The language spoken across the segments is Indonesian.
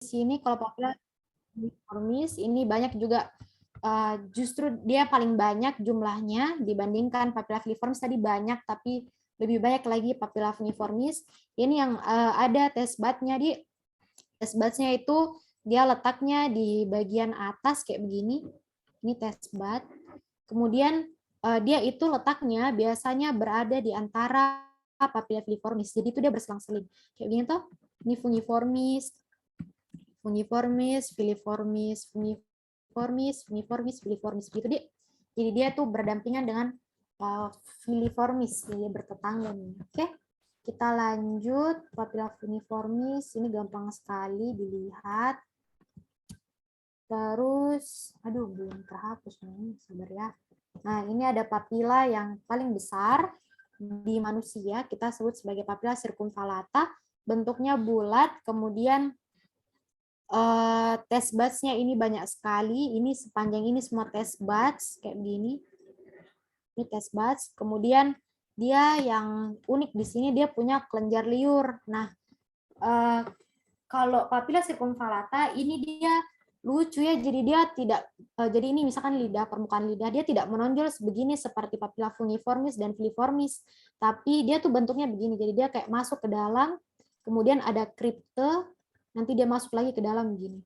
sini kalau papilla filiformis ini banyak juga, justru dia paling banyak jumlahnya dibandingkan papilla filiformis tadi banyak, tapi lebih banyak lagi papilla filiformis. Ini yang ada test budnya di test buds-nya itu dia letaknya di bagian atas kayak begini. Ini test bud. Kemudian dia itu letaknya biasanya berada di antara papilla filiformis. Jadi itu dia berselang-seling. Kayak begini tuh. Ini fungiformis, fungiformis, filiformis, fungiformis, fungiformis, filiformis. Gitu dia. Jadi dia tuh berdampingan dengan filiformis, jadi bertetangga. Oke. Kita lanjut, papilla funiformis, ini gampang sekali dilihat. Terus, aduh belum terhapus nih, sabar ya. Nah, ini ada papilla yang paling besar di manusia, kita sebut sebagai papilla circumvallata, bentuknya bulat, kemudian test buds-nya ini banyak sekali, ini sepanjang ini semua test buds, kayak begini. Ini test buds, kemudian dia yang unik di sini dia punya kelenjar liur. Nah, kalau papilla circumvallata ini dia lucu ya, jadi dia tidak jadi ini misalkan lidah, permukaan lidah dia tidak menonjol sebegini seperti papilla fungiformis dan filiformis, tapi dia tuh bentuknya begini. Jadi dia kayak masuk ke dalam, kemudian ada kripte, nanti dia masuk lagi ke dalam begini.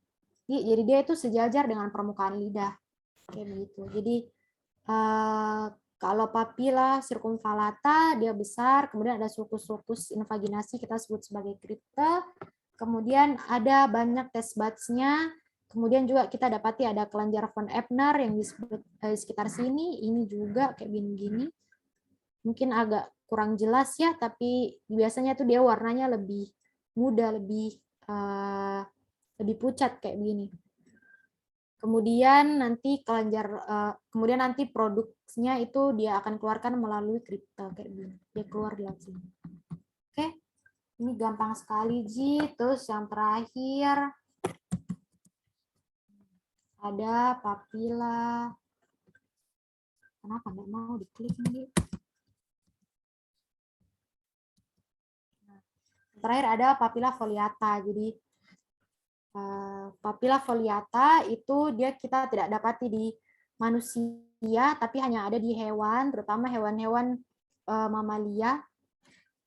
Jadi dia itu sejajar dengan permukaan lidah kayak begitu. Jadi kalau papilla circumvallata dia besar, kemudian ada sulcus invaginasi kita sebut sebagai kripte, kemudian ada banyak test buds-nya, kemudian juga kita dapati ada kelenjar von Ebner yang disebut sekitar sini, ini juga kayak gini-gini. Mungkin agak kurang jelas ya, tapi biasanya tuh dia warnanya lebih muda, lebih pucat kayak begini. Kemudian nanti kemudian nanti produknya itu dia akan keluarkan melalui kripta kayak gini. Dia keluar di sini. Oke. Ini gampang sekali, Ji. Terus yang terakhir ada papilla. Kenapa nggak mau diklik nih? Terakhir ada papilla foliata. Jadi papilla foliata itu dia kita tidak dapati di manusia, tapi hanya ada di hewan, terutama hewan-hewan mamalia.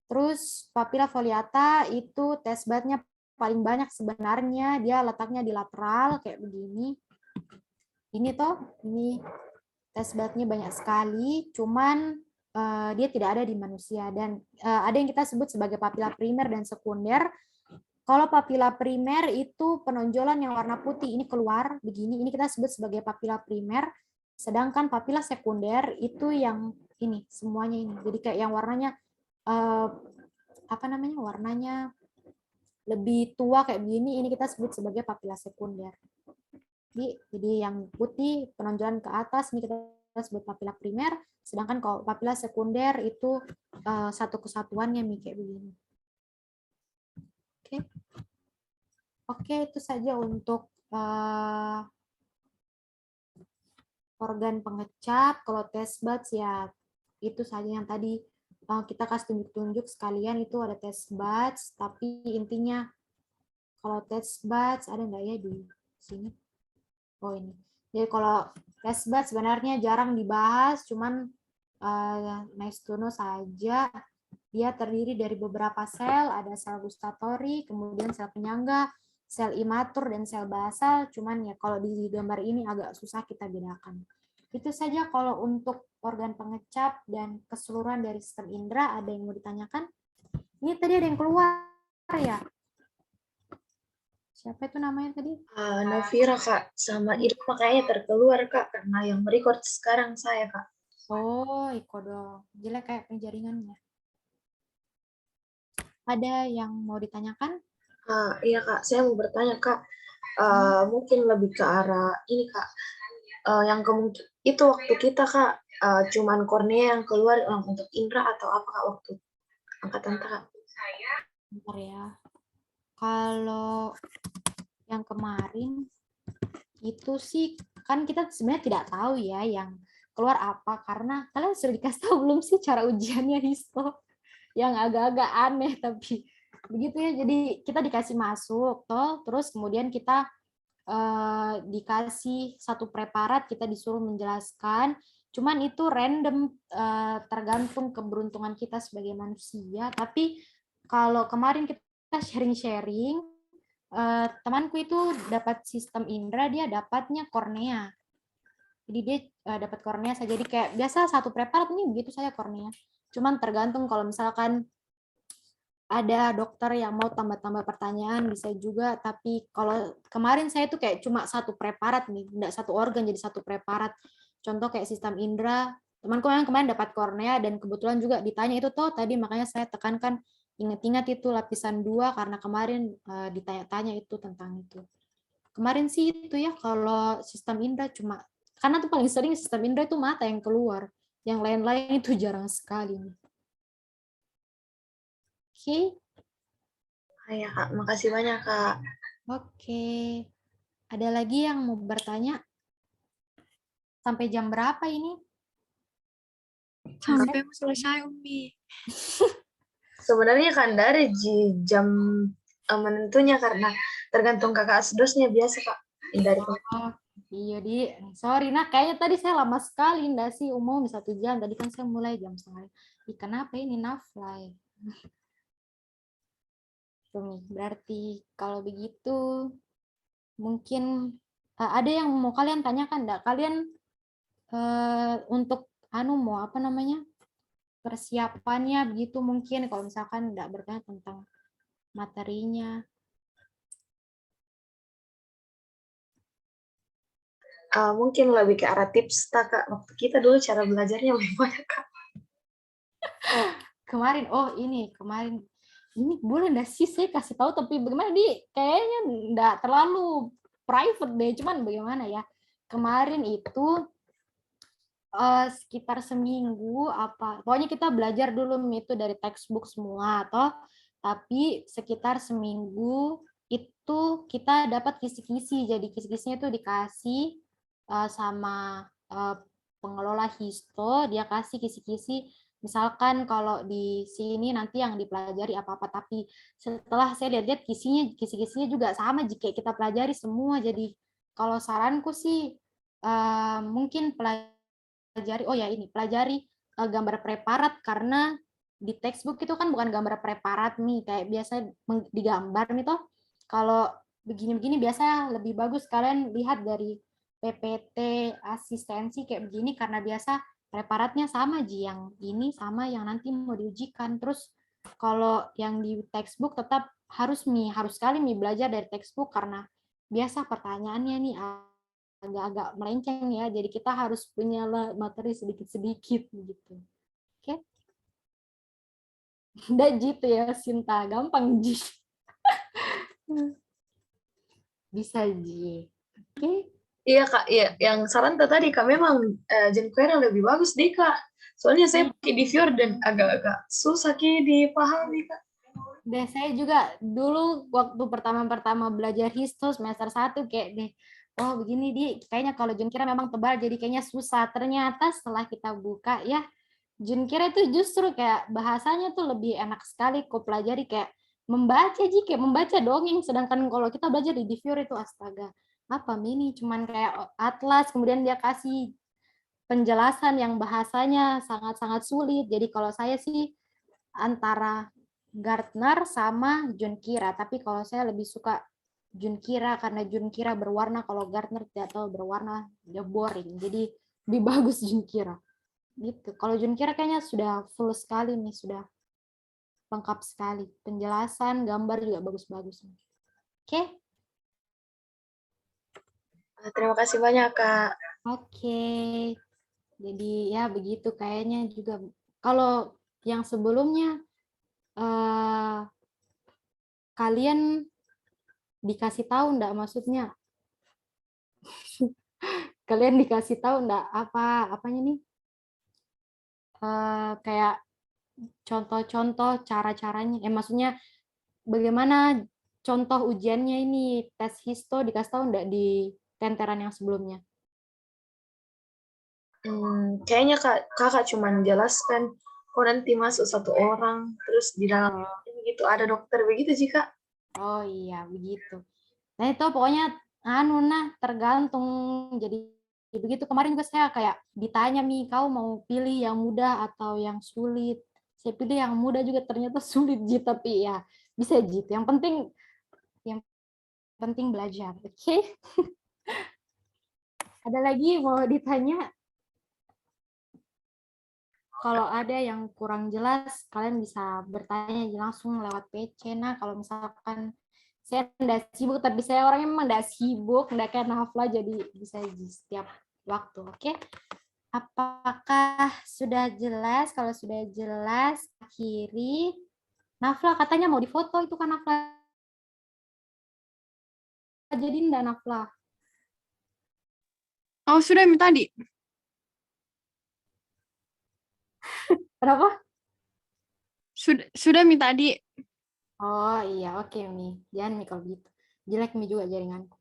Terus papilla foliata itu test budnya paling banyak sebenarnya, dia letaknya di lateral kayak begini. Ini toh, ini test budnya banyak sekali, cuman dia tidak ada di manusia. Dan ada yang kita sebut sebagai papilla primer dan sekunder. Kalau papilla primer itu penonjolan yang warna putih ini keluar begini, ini kita sebut sebagai papilla primer. Sedangkan papilla sekunder itu yang ini semuanya ini. Jadi kayak yang warnanya apa namanya? Warnanya lebih tua kayak begini, ini kita sebut sebagai papilla sekunder. Jadi yang putih penonjolan ke atas ini kita sebut papilla primer, sedangkan kalau papilla sekunder itu satu kesatuannya kayak begini. Oke, itu saja untuk organ pengecap. Kalau test buds ya itu saja yang tadi kita kasih tunjuk-tunjuk sekalian, itu ada test buds, tapi intinya kalau test buds ada nggak ya di sini? Oh ini. Jadi kalau test buds sebenarnya jarang dibahas, cuman nice to know saja. Dia terdiri dari beberapa sel, ada sel gustatory, kemudian sel penyangga, sel imatur, dan sel basal. Cuman ya kalau di gambar ini agak susah kita bedakan. Itu saja kalau untuk organ pengecap dan keseluruhan dari sistem indera. Ada yang mau ditanyakan? Ini tadi ada yang keluar ya? Siapa itu namanya tadi? Novira, Kak. Sama Irma kayaknya terkeluar, Kak. Karena yang merecord sekarang saya, Kak. Oh, Iko dong. Jelek kayak penjaringannya. Ada yang mau ditanyakan? Iya, Kak. Saya mau bertanya, Kak. Mungkin lebih ke arah ini, Kak. Yang kemungkinan itu waktu kita, Kak, cuman kornea yang keluar untuk indra atau apa, Kak, waktu angkatan Kak? Bentar ya. Kalau yang kemarin itu sih kan kita sebenarnya tidak tahu ya yang keluar apa, karena kalian sudah dikasih tahu belum sih cara ujiannya histo yang agak-agak aneh, tapi begitu ya. Jadi kita dikasih masuk toh, terus kemudian kita dikasih satu preparat, kita disuruh menjelaskan. Cuman itu random, tergantung keberuntungan kita sebagai manusia. Tapi kalau kemarin kita sharing-sharing, temanku itu dapat sistem indera, dia dapatnya kornea. Jadi dia dapat kornea saja. Jadi kayak biasa satu preparat nih begitu saya kornea. Cuman tergantung kalau misalkan ada dokter yang mau tambah-tambah pertanyaan bisa juga, tapi kalau kemarin saya tuh kayak cuma satu preparat nih, enggak satu organ jadi satu preparat. Contoh kayak sistem indera, temanku yang kemarin dapat kornea dan kebetulan juga ditanya itu tuh tadi, makanya saya tekankan ingat-ingat itu lapisan 2 karena kemarin ditanya-tanya itu tentang itu. Kemarin sih itu ya, kalau sistem indera cuma karena tuh paling sering sistem indera itu mata yang keluar, yang lain-lain itu jarang sekali. Oke. Ya Kak, makasih banyak Kak. Oke. Ada lagi yang mau bertanya? Sampai jam berapa ini? Sampai mau selesai, Umi. Sebenarnya kan dari jam menentunya karena tergantung kakak asdosnya biasa Kak. Dari Oh, iya, di sorry. Nah, kayaknya tadi saya lama sekali, enggak sih? Umum 1 jam. Tadi kan saya mulai jam setengah. Ih, kenapa ini nafly? Tuh, berarti kalau begitu mungkin ada yang mau kalian tanyakan enggak? Kalian untuk mau apa namanya? Persiapannya begitu mungkin kalau misalkan enggak bertanya tentang materinya. mungkin lebih ke arah tips Kak. Waktu kita dulu cara belajarnya bagaimana Kak? Kemarin, kemarin ini boleh nggak sih saya kasih tahu, tapi bagaimana kayaknya nggak terlalu private deh, cuman bagaimana ya, kemarin itu sekitar seminggu pokoknya kita belajar dulu itu dari textbook semua tapi sekitar seminggu itu kita dapat kisi-kisi. Jadi kisi-kisinya itu dikasih sama pengelola histo, dia kasih kisi-kisi. Misalkan kalau di sini nanti yang dipelajari apa-apa, tapi setelah saya lihat-lihat kisi-kisinya juga sama jika kita pelajari semua. Jadi kalau saranku sih mungkin pelajari gambar preparat, karena di textbook itu kan bukan gambar preparat nih kayak biasa digambar nih toh. Kalau begini-begini biasa lebih bagus kalian lihat dari PPT asistensi kayak begini, karena biasa preparatnya sama yang ini sama yang nanti mau diujikan. Terus kalau yang di textbook tetap harus sekali belajar dari textbook, karena biasa pertanyaannya nih agak-agak melenceng ya, jadi kita harus punya materi sedikit-sedikit gitu. Oke. Udah gitu ya Sinta, gampang Ji. Bisa Ji. Oke. Iya Kak, iya. Yang saran tadi Kak memang Jenquera lebih bagus deh Kak. Soalnya saya pakai di Fior dan agak-agak susah dipahami Kak. Deh, saya juga dulu waktu pertama-pertama belajar histo semester 1 kayak deh, oh begini kayaknya kalau Junkira memang tebal jadi kayaknya susah. Ternyata setelah kita buka ya, Junkira itu justru kayak bahasanya tuh lebih enak sekali kok pelajari, kayak kayak membaca dongeng. Sedangkan kalau kita belajar di Fior itu astaga, apa mini cuman kayak atlas, kemudian dia kasih penjelasan yang bahasanya sangat-sangat sulit. Jadi kalau saya sih antara Gardner sama Junkira, tapi kalau saya lebih suka Junkira karena Junkira berwarna, kalau Gardner tidak tahu berwarna, dia boring. Jadi lebih bagus Junkira. Gitu. Kalau Junkira kayaknya sudah full sekali nih, sudah lengkap sekali. Penjelasan, gambar juga bagus-bagus. Oke? Terima kasih banyak Kak. Oke. Jadi ya begitu kayaknya juga. Kalau yang sebelumnya kalian dikasih tahu enggak, maksudnya kalian dikasih tahu enggak apanya nih kayak contoh-contoh cara-caranya, maksudnya bagaimana contoh ujiannya ini, tes histo dikasih tahu enggak di tenteran yang sebelumnya? Kayaknya kakak cuma jelaskan, nanti masuk 1 orang, terus di dalam begitu ada dokter begitu sih Kak. Oh iya, begitu. Nah itu pokoknya tergantung. Jadi begitu kemarin juga saya kayak ditanya kau mau pilih yang mudah atau yang sulit. Saya pilih yang mudah juga ternyata sulit Ji, tapi ya bisa Ji. Yang penting belajar. Oke. Ada lagi mau ditanya? Kalau ada yang kurang jelas, kalian bisa bertanya langsung lewat PC. Nah, kalau misalkan saya tidak sibuk, tapi saya orangnya memang tidak sibuk, tidak kayak Nafla, jadi bisa di setiap waktu. Oke? Apakah sudah jelas? Kalau sudah jelas, akhiri. Nafla katanya mau difoto itu kan Nafla. Jadi enggak Nafla. Oh, sudah Mi tadi. Kenapa? Sudah Mi tadi. Oh iya, oke Mi. Jangan Mi kalau gitu. Jelek Mi juga jaringanku.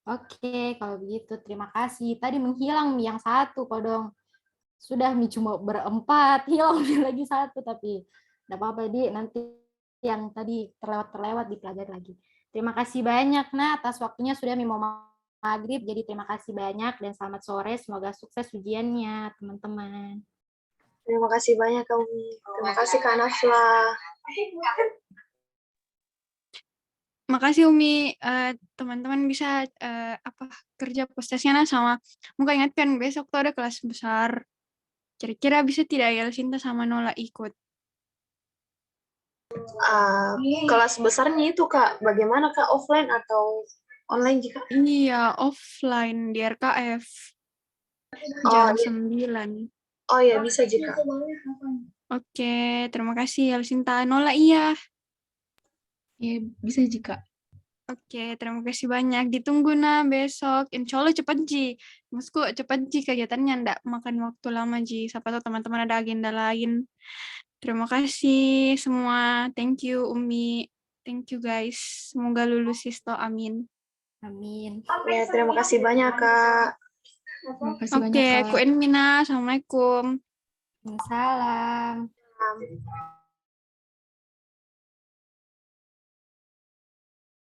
Oke, kalau begitu terima kasih. Tadi menghilang Mi yang satu kok dong. Sudah Mi cuma berempat, hilang Mi lagi satu, tapi enggak apa-apa Di, nanti yang tadi terlewat dipelajari lagi. Terima kasih banyak Nah atas waktunya, sudah Mi mau maghrib, jadi terima kasih banyak dan selamat sore. Semoga sukses ujiannya, teman-teman. Terima kasih banyak Kak Umi. Terima kasih Kak Nafla. Makasih Umi. Teman-teman bisa kerja postesnya sama. Muka ingatkan besok tuh ada kelas besar. Kira-kira bisa tidak ya Sinta sama Nola ikut? Kelas besarnya itu Kak, bagaimana Kak, offline atau online jika? Iya, offline di RKF. Jam 9. Oh ya, bisa jika. Oke, terima kasih Sinta. Nola iya. Ya, bisa jika. Oke, terima kasih banyak. Ditunggu besok. Insya Allah cepat Ji. Maksudku cepat Ji kegiatannya, ndak makan waktu lama Ji. Siapa tahu teman-teman ada agenda lain. Terima kasih semua. Thank you Umi. Thank you guys. Semoga lulus Sisto. Amin. Amin. Ya, terima kasih banyak Kak. Terima kasih banyak Oke, Kak. Ku Enmina. Assalamualaikum. Salam. Salam.